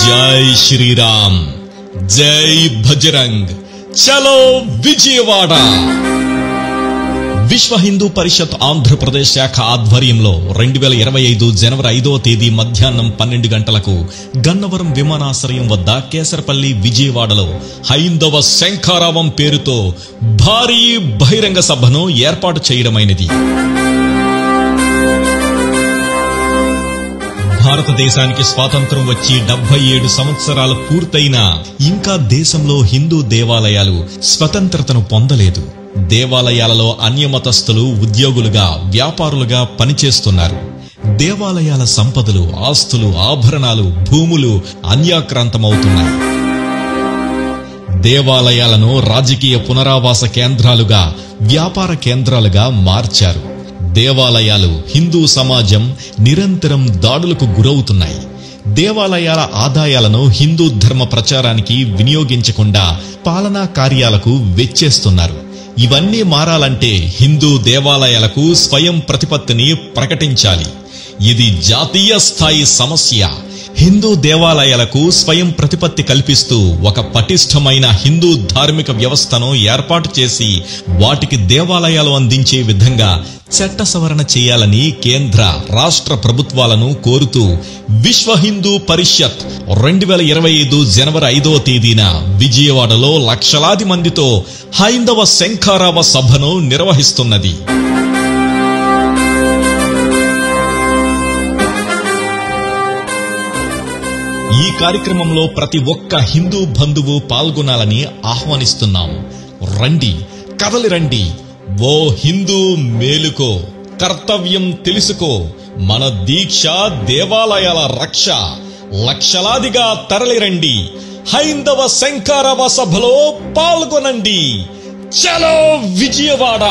జై శ్రీరామ్, జై భజరంగ్, చలో విజయవాడ. విశ్వ హిందూ పరిషత్ ఆంధ్రప్రదేశ్ శాఖ ఆధ్వర్యంలో 2025 జనవరి 5వ తేదీ మధ్యాహ్నం 12 గంటలకు గన్నవరం విమానాశ్రయం వద్ద కేసరపల్లి విజయవాడలో హైందవ శంఖారావం పేరుతో భారీ బహిరంగ సభను ఏర్పాటు చేయడమైనది. భారతదేశానికి స్వాతంత్రం వచ్చి 77 సంవత్సరాలు పూర్తయినా ఇంకా దేశంలో హిందూ దేవాలయాలు స్వతంత్రతను పొందలేదు. దేవాలయాలలో అన్యమతస్థులు ఉద్యోగులుగా, వ్యాపారులుగా పనిచేస్తున్నారు. దేవాలయాల సంపదలు, ఆస్తులు, ఆభరణాలు, భూములు అన్యాక్రాంతమవుతున్నాయి. దేవాలయాలను రాజకీయ పునరావాస కేంద్రాలుగా, వ్యాపార కేంద్రాలుగా మార్చారు. దేవాలయాలు, హిందూ సమాజం నిరంతరం దాడులకు గురవుతున్నాయి. దేవాలయాల ఆదాయాలను హిందూ ధర్మ ప్రచారానికి వినియోగించకుండా పాలనా కార్యాలకు వెచ్చేస్తున్నారు. ఇవన్నీ మారాలంటే హిందూ దేవాలయాలకు స్వయం ప్రతిపత్తిని ప్రకటించాలి. ఇది జాతీయ స్థాయి సమస్య. హిందూ దేవాలయాలకు స్వయం ప్రతిపత్తి కల్పిస్తూ ఒక పటిష్టమైన హిందూ ధార్మిక వ్యవస్థను ఏర్పాటు చేసి వాటికి దేవాలయాలు అందించే విధంగా చట్ట సవరణ చేయాలని కేంద్ర, రాష్ట్ర ప్రభుత్వాలను కోరుతూ విశ్వ హిందూ పరిషత్ 2025 జనవరి 5వ తేదీన విజయవాడలో లక్షలాది మందితో హైందవ శంఖారావ సభను నిర్వహిస్తున్నది. ఈ కార్యక్రమంలో ప్రతి ఒక్క హిందూ బంధువు పాల్గొనాలని ఆహ్వానిస్తున్నాం. రండి, కదలి రండి. ఓ హిందూ మేలుకో, కర్తవ్యం తెలుసుకో. మన దీక్ష దేవాలయాల రక్ష. లక్షలాదిగా తరలిరండి. హైందవ శంఖారావ సభలో పాల్గొనండి. చలో విజయవాడ.